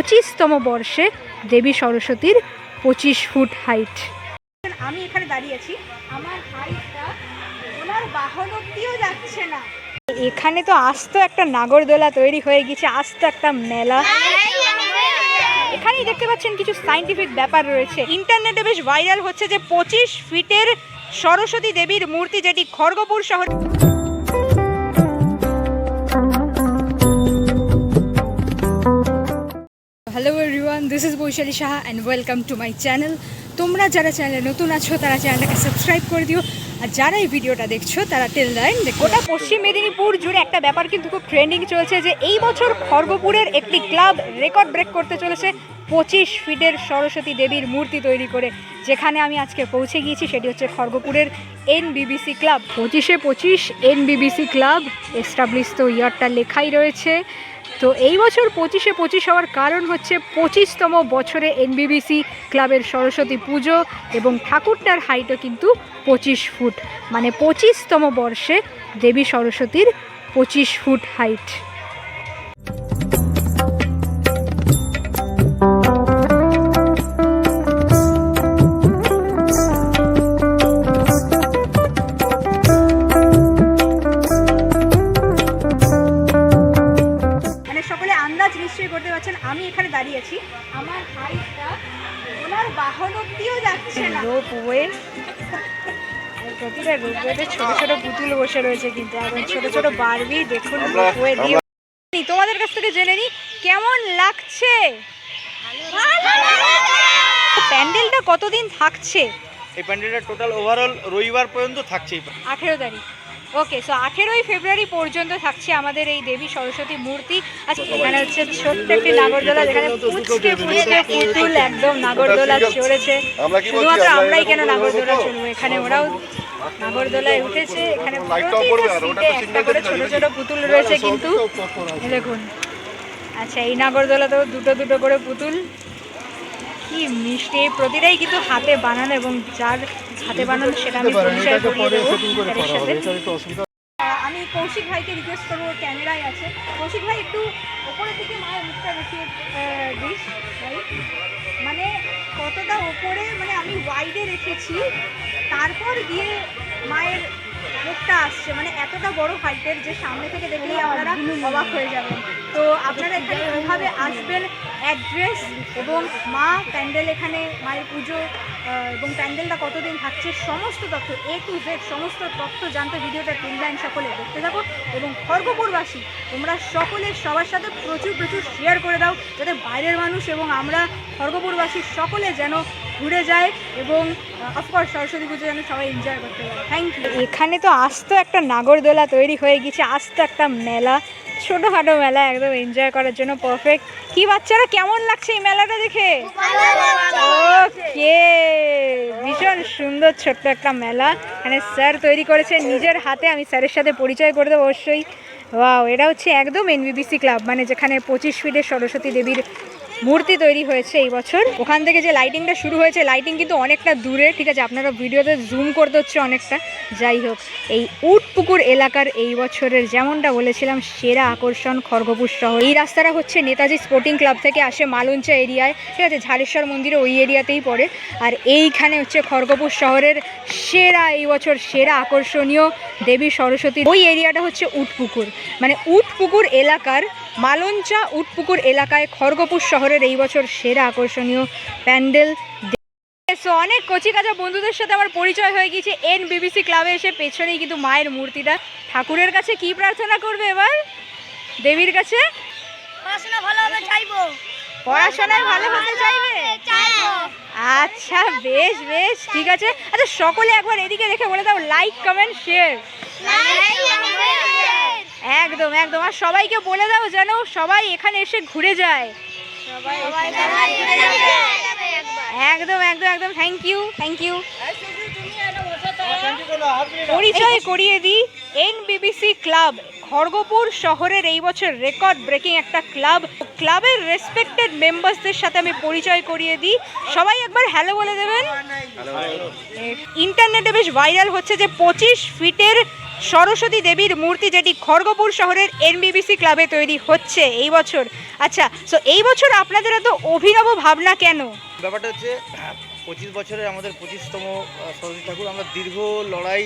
25তম বর্ষে দেবী সরস্বতীর 25 foot height. আমি এখানে দাঁড়িয়ে আছি, আমার হাইটটা ওনার বাহন অব্দিও যাচ্ছে না। এখানে তো আস্ত একটা নাগরদোলা তৈরি হয়ে গেছে, আস্ত একটা মেলা। এখানেই দেখতে পাচ্ছেন কিছু সাইন্টিফিক ব্যাপার রয়েছে। ইন্টারনেটে বেশ ভাইরাল হচ্ছে যে 25 ফিটের সরস্বতী দেবীর মূর্তি, যেটি খড়গপুর শহর। Hello everyone, this is Baishali Saha and welcome to my channel. তোমরা যারা চ্যানেলে নতুন আছো তারা চ্যানেলটাকে সাবস্ক্রাইব করে দিও, আর যারা এই ভিডিওটা দেখছো তারা টিল দ্য এন্ড দেখো। গোটা পশ্চিম মেদিনীপুর জুড়ে একটা ব্যাপার কিন্তু খুব ট্রেন্ডিং চলছে যে এই বছর খড়গপুরের একটি ক্লাব রেকর্ড ব্রেক করতে চলেছে 25 ফিটের সরস্বতী দেবীর মূর্তি তৈরি করে। যেখানে আমি আজকে পৌঁছে গিয়েছি সেটি হচ্ছে খড়গপুরের এনবিবিসি ক্লাব। 25 এনবিবিসি ক্লাব এস্টাবলিশ, তো ইয়ারটা লেখাই রয়েছে। তো এই বছর 25 হওয়ার কারণ হচ্ছে 25তম বছরে এনবিবিসি ক্লাবের সরস্বতী পুজো, এবং ঠাকুরটার হাইটও কিন্তু 25 ফুট, মানে 25তম বর্ষে দেবী সরস্বতীর 25 ফুট হাইট। করতে পারছেন আমি এখানে দাঁড়িয়ে আছি, আমার হাইটটা ওনার বাহন অব্দিও যাচ্ছে না। রোপওয়ে, প্রতিটা রোপওয়েতে ছোট ছোট পুতুল বসে রয়েছে, কিন্তু এখন ছোট ছোট বারবি। দেখুন রোপওয়ে দিয়ে। তোমাদের কাছ থেকে জেনে নি কেমন লাগছে। প্যান্ডেলটা কতদিন থাকছে? এই প্যান্ডেলটা টোটাল ওভারঅল রবিবার পর্যন্ত থাকছে। 18 তারিখ। ওকে, সো 18ই ফেব্রুয়ারি পর্যন্ত থাকছে আমাদের এই দেবী সরস্বতী মূর্তি। আচ্ছা, এখানে হচ্ছে ছোট্ট একটি নাগরদোলা, যেখানে পুচকে পুতুল একদম নাগরদোলা চড়েছে। শুধুমাত্র আমরাই কেন নাগরদোলা চড়বো, এখানে ওরাও নাগরদোলায় উঠেছে। এখানে প্রতিটা সিটে একটা করে ছোট ছোট পুতুল রয়েছে, কিন্তু দেখুন। আচ্ছা, এই নাগরদোলাতেও দুটো দুটো করে পুতুল। কি মিষ্টি, এই প্রতিটাই কিন্তু হাতে বানানো, এবং যার হাতে বানানো সেটা আমি পরিচয় করিয়ে দেবো তাদের সাথে। আমি কৌশিক ভাইকে রিকোয়েস্ট করবো, ক্যামেরায় আছে কৌশিক ভাই, একটু ওপরের দিকে মায়ের মুখটা দেখিয়ে দিস ভাই। মানে কতটা ওপরে, মানে আমি ওয়াইডে রেখেছি, তারপর গিয়ে মায়ের মুখটা আসছে, মানে এতটা বড় হাইটের যে সামনে থেকে দেখলেই আপনারা অবাক হয়ে যাবেন। তো আপনারা এখানে কীভাবে আসবেন, অ্যাড্রেস এবং মা প্যান্ডেল, এখানে মায়ের পুজো এবং প্যান্ডেলটা কতদিন থাকছে, সমস্ত তথ্য A to Z সমস্ত তথ্য জানতে ভিডিওটা টিমলাইন সকলে দেখতে থাকো। এবং খড়গপুরবাসী তোমরা সকলে সবার সাথে প্রচুর শেয়ার করে দাও, যাতে বাইরের মানুষ এবং আমরা খড়গপুরবাসী সকলে যেন ঘুরে যায়, এবং অফকোর্স সরস্বতী পুজো যেন সবাই এনজয় করতে পারে। Thank you. এখানে তো আস্ত একটা নাগরদোলা তৈরি হয়ে গেছে, আস্ত একটা মেলা, ছোটোখাটো মেলা, একদম এনজয় করার জন্য পারফেক্ট। কি বাচ্চারা, কেমন লাগছে এই মেলাটা দেখে? ওকে, ভীষণ সুন্দর ছোট্ট একটা মেলা। এখানে স্যার তৈরি করেছে নিজের হাতে, আমি স্যারের সাথে পরিচয় করে দেবো অবশ্যই। ওয়াও, এটা হচ্ছে একদম এনবিবিসি ক্লাব, মানে যেখানে 25 ফিটের সরস্বতী দেবীর মূর্তি তৈরি হয়েছে এই বছর। ওখান থেকে যে লাইটিংটা শুরু হয়েছে, লাইটিং কিন্তু অনেকটা দূরে, ঠিক আছে, আপনারা ভিডিওতে জুম করতে হচ্ছে অনেকটা। যাই হোক, এই উটপুকুর এলাকার এই বছরের যেমনটা বলেছিলাম সেরা আকর্ষণ খড়গপুর শহর। এই রাস্তাটা হচ্ছে নেতাজি স্পোর্টিং ক্লাব থেকে আসে মালঞ্চা এরিয়ায়, ঠিক আছে, ঝাড়েশ্বর মন্দিরে ওই এরিয়াতেই পড়ে। আর এইখানে হচ্ছে খড়গপুর শহরের সেরা, এই বছর সেরা আকর্ষণীয় দেবী সরস্বতী। ওই এরিয়াটা হচ্ছে উটপুকুর, মানে উটপুকুর এলাকার মালঞ্চা উটপুকুর এলাকায় খড়গপুর শহরের এই বছর সেরা আকর্ষণীয় প্যান্ডেল। সো অনেক কচি কাঁচা বন্ধুদের সাথে আমার পরিচয় হয়ে গিয়েছে এনবিবিসি ক্লাবে এসে। পেছনেই কিন্তু মায়ের মূর্তিটা। ঠাকুরের কাছে কি প্রার্থনা করবে এবার? দেবীর কাছে পড়াশোনায় ভালো হতে চাইবে। আচ্ছা, বেশ ঠিক আছে। আচ্ছা, সকলে একবার এদিকে দেখে বলে দাও, লাইক কমেন্ট শেয়ার। একদম, আর সবাইকে বলে দাও যেন সবাই এখানে এসে ঘুরে যায়। একদম, থ্যাংক ইউ। পরিচয় করিয়ে দিই, এনবিবিসি ক্লাব খড়গপুর শহরের এই বছর রেকর্ড ব্রেকিং একটা ক্লাব। ক্লাবের রেসপেক্টেড মেম্বার্সদের সাথে আমি পরিচয় করিয়ে দিই, সবাই একবার হ্যালো বলে দেবেন। ইন্টারনেটে বেশ ভাইরাল হচ্ছে যে 25 ফিটের সরস্বতী দেবীর মূর্তি, যেটি খড়গপুর শহরের এনবিবিসি ক্লাবে তৈরি হচ্ছে এই বছর। আচ্ছা, সো এই বছর আপনাদের এত অভিনব ভাবনা কেন? ব্যাপারটা হচ্ছে 25 বছরে আমাদের 25তম সরস্বতী ঠাকুর। আমরা দীর্ঘ লড়াই,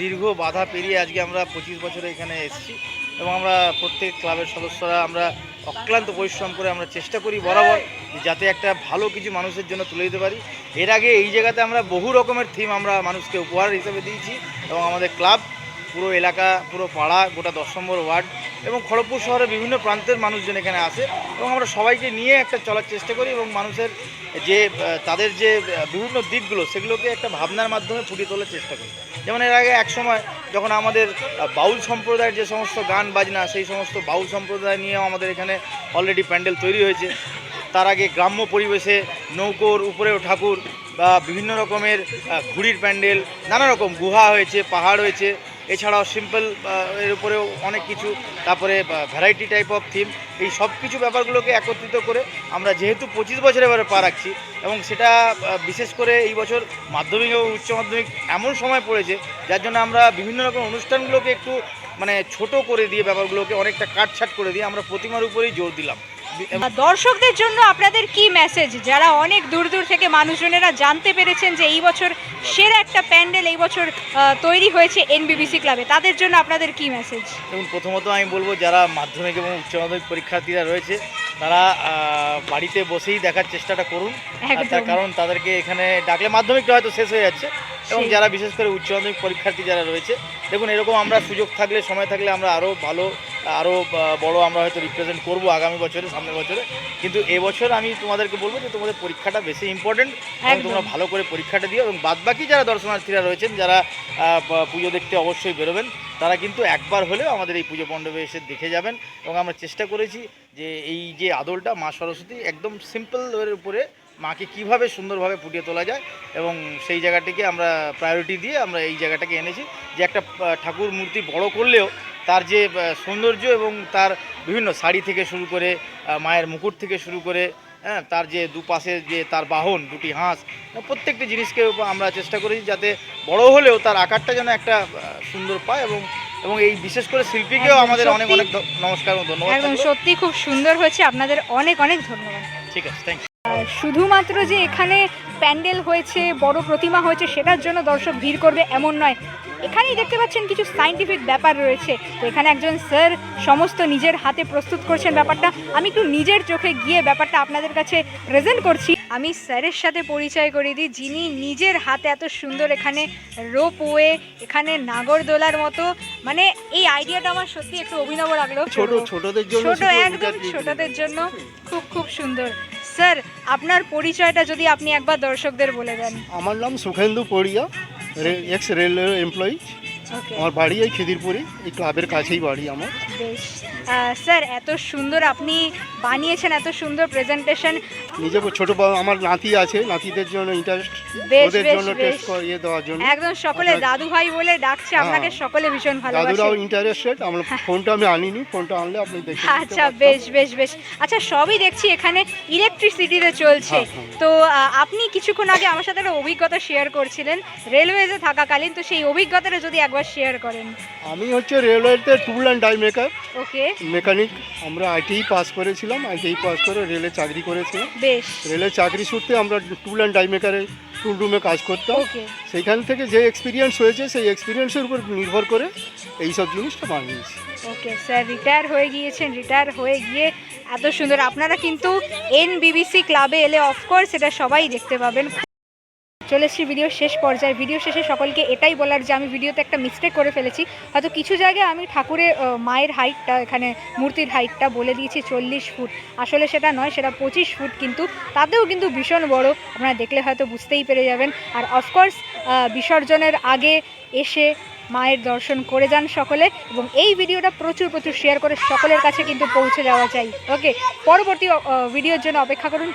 দীর্ঘ বাধা পেরিয়ে আজকে আমরা 25 বছরে এখানে এসেছি এবং আমরা প্রত্যেক ক্লাবের সদস্যরা আমরা অক্লান্ত পরিশ্রম করে আমরা চেষ্টা করি বরাবর যাতে একটা ভালো কিছু মানুষের জন্য তুলে দিতে পারি। এর আগে এই জায়গাতে আমরা বহু রকমের থিম আমরা মানুষকে উপহার হিসেবে দিয়েছি এবং আমাদের ক্লাব পুরো এলাকা, পুরো পাড়া, গোটা 10 নম্বর ওয়ার্ড এবং খড়গপুর শহরের বিভিন্ন প্রান্তের মানুষজন এখানে আসে এবং আমরা সবাইকে নিয়ে একটা চলার চেষ্টা করি এবং মানুষের যে তাদের যে বিভিন্ন দিকগুলো সেগুলোকে একটা ভাবনার মাধ্যমে ফুটিয়ে তোলার চেষ্টা করি। যেমন এর আগে এক সময় যখন আমাদের বাউল সম্প্রদায়ের যে সমস্ত গান বাজনা, সেই সমস্ত বাউল সম্প্রদায় নিয়েও আমাদের এখানে অলরেডি প্যান্ডেল তৈরি হয়েছে। তার আগে গ্রাম্য পরিবেশে নৌকোর উপরেও ঠাকুর বা বিভিন্ন রকমের ঘুড়ির প্যান্ডেল, নানা রকম গুহা হয়েছে, পাহাড় হয়েছে, এছাড়াও সিম্পল এর উপরেও অনেক কিছু, তারপরে ভ্যারাইটি টাইপ অফ থিম, এই সব কিছু ব্যাপারগুলোকে একত্রিত করে আমরা যেহেতু 25 বছর এবারে পা রাখছি এবং সেটা বিশেষ করে এই বছর মাধ্যমিক এবং উচ্চ মাধ্যমিক এমন সময় পড়েছে যার জন্য আমরা বিভিন্ন রকম অনুষ্ঠানগুলোকে একটু মানে ছোট করে দিয়ে ব্যাপারগুলোকে অনেকটা কাটছাট করে দিয়ে আমরা প্রতিমার উপরেই জোর দিলাম। দর্শকদের জন্য আপনাদের কি মেসেজ, যারা অনেক দূর দূর থেকে মানুষজনেরা জানতে পেরেছেন যে এই বছর সেরা একটা প্যান্ডেল এই বছর তৈরি হয়েছে এনবিবিসি ক্লাবে, তাদের জন্য আপনাদের কি মেসেজ? এবং প্রথমত আমি বলবো যারা মাধ্যমিক এবং উচ্চ মাধ্যমিক পরীক্ষার্থীরা রয়েছে তারা বাড়িতে বসেই দেখার চেষ্টাটা করুন, তার কারণ তাদেরকে এখানে ডাকলে মাধ্যমিকটা হয়তো শেষ হয়ে যাচ্ছে এবং যারা বিশেষ করে উচ্চ মাধ্যমিক পরীক্ষার্থী যারা রয়েছে, দেখুন এরকম আমরা সুযোগ থাকলে, সময় থাকলে আমরা আরও ভালো, আরও বড় আমরা হয়তো রিপ্রেজেন্ট করবো আগামী বছরে, সামনের বছরে। কিন্তু এবছর আমি তোমাদেরকে বলবো যে তোমাদের পরীক্ষাটা বেশি ইম্পর্টেন্ট এবং তোমরা ভালো করে পরীক্ষাটা দিও এবং বাদবাকি যারা দর্শনার্থীরা রয়েছেন যারা পুজো দেখতে অবশ্যই বেরোবেন, তারা কিন্তু একবার হলেও আমাদের এই পুজো মণ্ডপে এসে দেখে যাবেন। এবং আমরা চেষ্টা করেছি যে এই যে আদলটা মা সরস্বতী একদম সিম্পল এর উপরে মাকে কিভাবে সুন্দরভাবে ফুটিয়ে তোলা যায় এবং সেই জায়গাটিকে আমরা প্রায়োরিটি দিয়ে আমরা এই জায়গাটাকে এনেছি যে একটা ঠাকুর মূর্তি বড় করলেও তার যে সৌন্দর্য এবং তার বিভিন্ন শাড়ি থেকে শুরু করে মায়ের মুকুট থেকে শুরু করে তার যে দুপাশে যে তার বাহন, দুটি হাঁস, প্রত্যেকটি জিনিসকে আমরা চেষ্টা করেছি যাতে বড় হলেও তার আকারটা যেন একটা সুন্দর পায় এবং এই বিশেষ করে শিল্পীকেও আমাদের অনেক অনেক নমস্কার ও ধন্যবাদ। একদম সত্যি খুব সুন্দর হয়েছে, আপনাদের অনেক অনেক ধন্যবাদ। ঠিক আছে, থ্যাংক ইউ। শুধুমাত্র যে এখানে প্যান্ডেল হয়েছে, বড় প্রতিমা হয়েছে, সেটার জন্য দর্শক ভিড় করবে এমন নয়। এখানেই দেখতে পাচ্ছেন কিছু সায়েন্টিফিক ব্যাপার রয়েছে। তো এখানে একজন স্যার সমস্ত নিজের হাতে প্রস্তুত করছেন ব্যাপারটা। আমি একটু নিজের চোখে গিয়ে ব্যাপারটা আপনাদের কাছে প্রেজেন্ট করছি। আমি স্যারের সাথে পরিচয় করিয়ে দিই, যিনি নিজের হাতে এত সুন্দর এখানে রোপওয়ে, এখানে নাগরদোলার মতো, মানে এই আইডিয়াটা আমার সত্যি একটু অভিনব লাগলো। ছোটদের জন্য, ছোট, একদম ছোটদের জন্য খুব খুব সুন্দর। স্যার, আপনার পরিচয়টা যদি আপনি একবার দর্শকদের বলে দেন। আমার নাম সুখেন্দু পড়িয়া, এক্স রেলওয়ে এমপ্লয়ি। ওকে, আমার বাড়ি এই খিদিরপুরে, এই ক্লাবের কাছেই বাড়ি আমার। বেশ। স্যার, এত সুন্দর আপনি বানিয়েছেন, এত সুন্দর প্রেজেন্টেশন। নিজে ছোট আমার নাতি আছে, নাতিদের জন্য ইন্টারেস্ট, বেশ, ওদের বেশ, জন্য বেশ। টেস্ট করিয়ে দেওয়ার জন্য একদম সকলে দাদু ভাই বলে ডাকছে আপনাকে, সকলে ভীষণ দাদুরাও ভালোবাসে। ইন্টারেস্টেড। আমরা ফোনটা আমি আনিনি, ফোনটা আনলে আপনি দেখে নিতে আচ্ছা, পারতেন। বেশ বেশ বেশ। আচ্ছা, সবই দেখছি এখানে ইলেকট্রিসিটিতে চলছে। হ্যাঁ। তো আপনি কিছুক্ষণ আগে আমার সাথে একটা অভিজ্ঞতা শেয়ার করছিলেন রেলওয়েজে থাকাকালীন, তো সেই অভিজ্ঞতাটা যদি একবার শেয়ার করেন। আমি হচ্ছে রেলওয়েতে tool and die maker, okay, mechanic. আমরা আইটিআই পাস করেছিলাম, আইটিআই পাস করে রেলে চাকরি করেছিলাম। বেশ, রেলে চাকরি সূত্রে আমরা টুল অ্যান্ড ডাই মেকারে টুল রুমে কাজ করতাম। ওকে। সেইখান থেকে যে এক্সপিরিয়েন্স হয়েছে সেই এক্সপিরিয়েন্সের উপর নির্ভর করে এই সব জিনিসটা বানিয়েছি। ওকে স্যার, রিটায়ার হয়ে গিয়েছেন, রিটায়ার হয়ে গিয়ে এত সুন্দর। আপনারা কিন্তু এনবিবিসি ক্লাবে এলে অফকোর্স এটা সবাই দেখতে পাবেন। চলে এসেছি ভিডিও শেষ পর্যায়ে। ভিডিও শেষে সকলকে এটাই বলার যে আমি ভিডিওতে একটা মিস্টেক করে ফেলেছি। হয়তো কিছু জায়গায় আমি ঠাকুরের মায়ের হাইটটা, এখানে মূর্তির হাইটটা বলে দিয়েছি 40 ফুট, আসলে সেটা নয়, সেটা 25 ফুট, কিন্তু তাতেও কিন্তু ভীষণ বড়। আপনারা দেখলে হয়তো বুঝতেই পেরে যাবেন। আর অফকোর্স বিসর্জনের আগে এসে মায়ের দর্শন করে যান সকলে, এবং এই ভিডিওটা প্রচুর প্রচুর শেয়ার করে সকলের কাছে কিন্তু পৌঁছে যাওয়া চাই। ওকে, পরবর্তী ভিডিওর জন্য অপেক্ষা করুন।